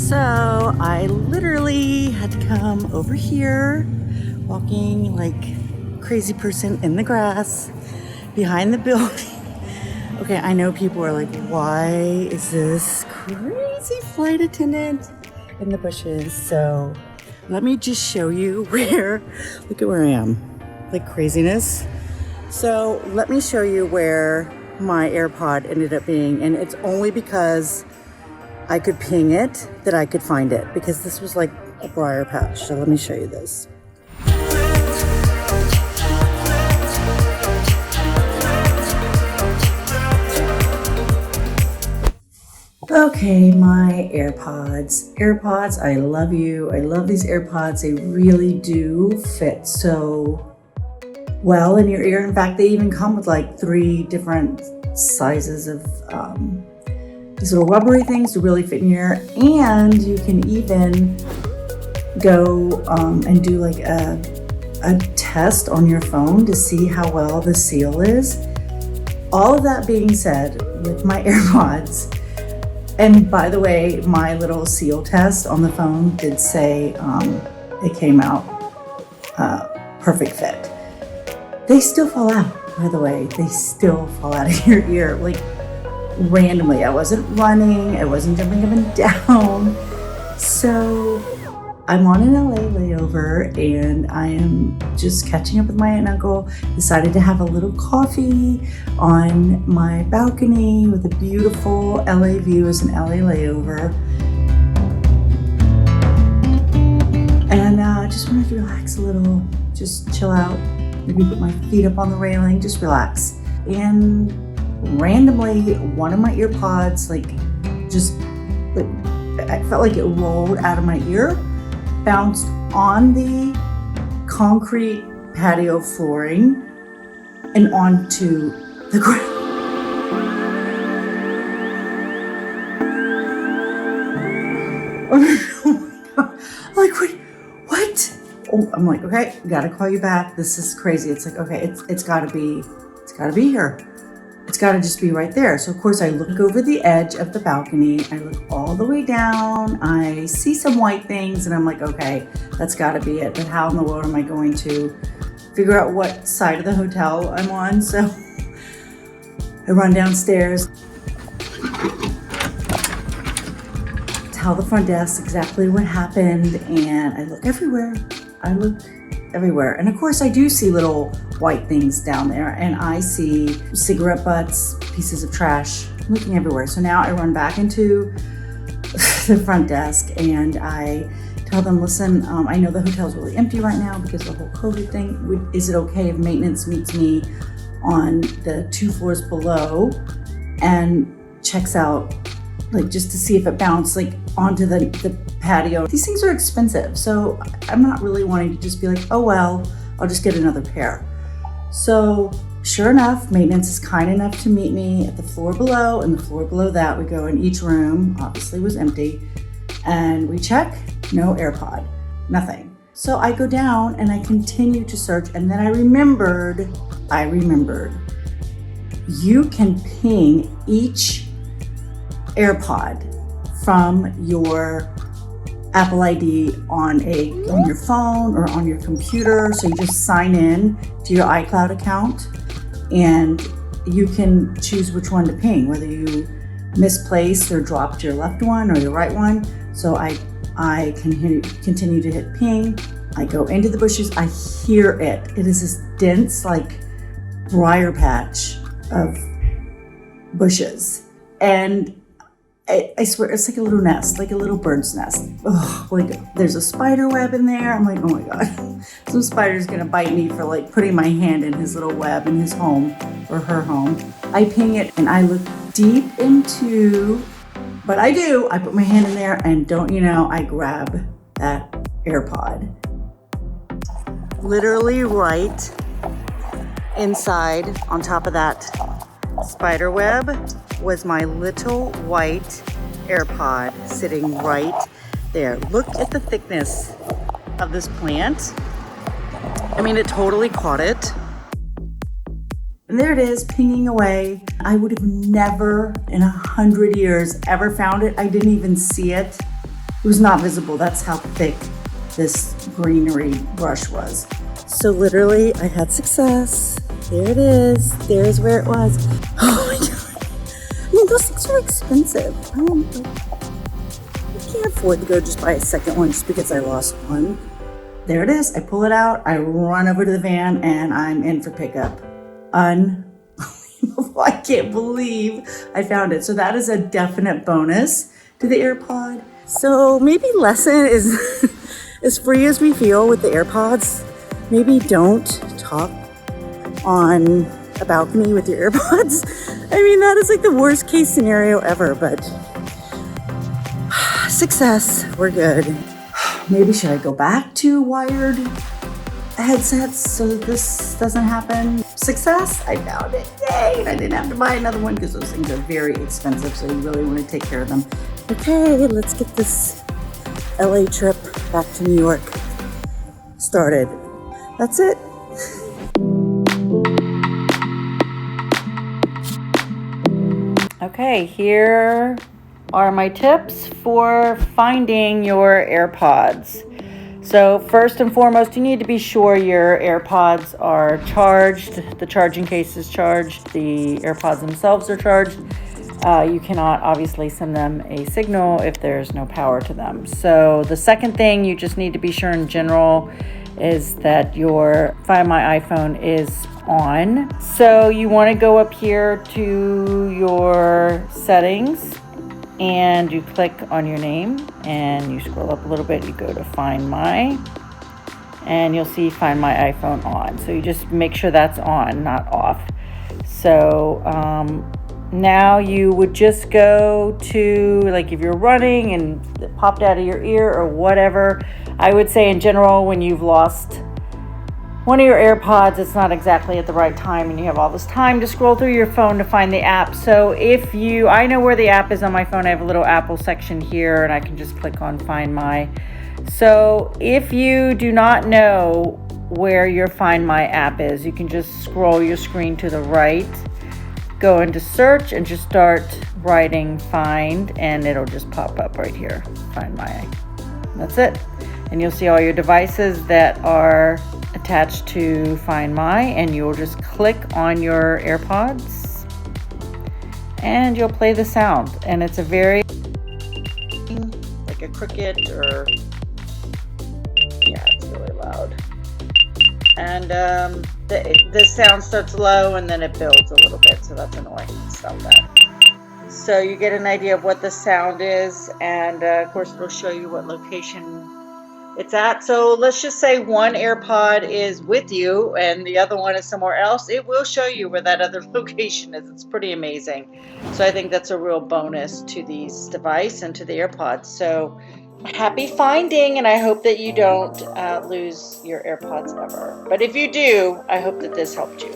So I literally had to come over here, walking like a crazy person in the grass behind the building. Okay, I know people are like, why is this crazy flight attendant in the bushes? So let me just show you where, look at where I am, like craziness. So let me show you where my AirPod ended up being, and it's only because I could ping it that I could find it, because this was like a briar patch. So let me show you this. Okay, my AirPods. AirPods, I love you. I love these AirPods. They really do fit so well in your ear. In fact, they even come with like 3 different sizes of these little rubbery things to really fit in your ear. And you can even go and do like a test on your phone to see how well the seal is. All of that being said, with my AirPods, and by the way, my little seal test on the phone did say it came out perfect fit. They still fall out, by the way. They still fall out of your ear, like randomly. I wasn't running, I wasn't jumping up and down. So I'm on an LA layover and I am just catching up with my aunt and uncle. Decided to have a little coffee on my balcony with a beautiful LA view as an LA layover. And I just wanted to relax a little, just chill out, maybe put my feet up on the railing, just relax. And randomly, one of my AirPods, I felt like it rolled out of my ear, bounced on the concrete patio flooring and onto the ground. Oh my God. Like, wait, what? Oh, I'm like, okay, gotta call you back. This is crazy. It's like, okay, it's gotta be here. It's gotta just be right there. So of course I look over the edge of the balcony. I look all the way down. I see some white things and I'm like, okay, that's gotta be it. But how in the world am I going to figure out what side of the hotel I'm on? So I run downstairs, tell the front desk exactly what happened, and I look everywhere. And of course I do see little white things down there, and I see cigarette butts, pieces of trash, looking everywhere. So now I run back into the front desk and I tell them, listen, I know the hotel's really empty right now because of the whole COVID thing. Is it okay if maintenance meets me on the 2 floors below and checks out, like, just to see if it bounced like onto the patio? These things are expensive, so I'm not really wanting to just be like, oh well, I'll just get another pair. So sure enough, maintenance is kind enough to meet me at the floor below, and the floor below that we go in. Each room obviously was empty, and we check, no AirPod, nothing. So I go down and I continue to search, and then I remembered you can ping each AirPod from your Apple ID on your phone or on your computer. So you just sign in to your iCloud account and you can choose which one to ping, whether you misplaced or dropped your left one or your right one. So I can continue to hit ping. I go into the bushes, I hear it. It is this dense, like, briar patch of bushes. And I swear, it's like a little nest, like a little bird's nest. Oh, like there's a spider web in there. I'm like, oh my God, some spider's gonna bite me for like putting my hand in his little web in his home or her home. I ping it and I look deep into, but I put my hand in there and don't you know, I grab that AirPod. Literally right inside on top of that spider web was my little white AirPod sitting right there. Look at the thickness of this plant. I mean, it totally caught it. And there it is, pinging away. I would have never in 100 years ever found it. I didn't even see it. It was not visible. That's how thick this greenery brush was. So literally, I had success. There it is. There's where it was. Oh my God. I mean, those things are expensive. I can't afford to go just buy a second one just because I lost one. There it is. I pull it out. I run over to the van and I'm in for pickup. Unbelievable. I can't believe I found it. So that is a definite bonus to the AirPod. So maybe lesson is as free as we feel with the AirPods, maybe don't talk on a balcony with your AirPods. I mean, that is like the worst case scenario ever, but success, we're good. Maybe should I go back to wired headsets so that this doesn't happen? Success, I found it, yay! And I didn't have to buy another one because those things are very expensive, so you really want to take care of them. Okay, let's get this LA trip back to New York started. That's it. Okay, here are my tips for finding your AirPods. So first and foremost, you need to be sure your AirPods are charged, the charging case is charged, the AirPods themselves are charged. You cannot obviously send them a signal if there's no power to them. So the second thing you just need to be sure in general is that your Find My iPhone is on. So you want to go up here to your settings and you click on your name and you scroll up a little bit, you go to Find My, and you'll see Find My iPhone on. So you just make sure that's on, not off. So now you would just go to, like if you're running and it popped out of your ear or whatever, I would say in general when you've lost one of your AirPods, it's not exactly at the right time and you have all this time to scroll through your phone to find the app. So I know where the app is on my phone. I have a little Apple section here and I can just click on Find My. So if you do not know where your Find My app is, you can just scroll your screen to the right, go into search and just start writing find and it'll just pop up right here, Find My. That's it. And you'll see all your devices that are attached to Find My, and you'll just click on your AirPods and you'll play the sound. And it's a very like a cricket or yeah, it's really loud. And the sound starts low and then it builds a little bit, so that's annoying. Stop that. So you get an idea of what the sound is, and of course it'll show you what location it's at. So let's just say one AirPod is with you and the other one is somewhere else. It will show you where that other location is. It's pretty amazing. So I think that's a real bonus to these devices and to the AirPods. So happy finding, and I hope that you don't lose your AirPods ever. But if you do, I hope that this helped you.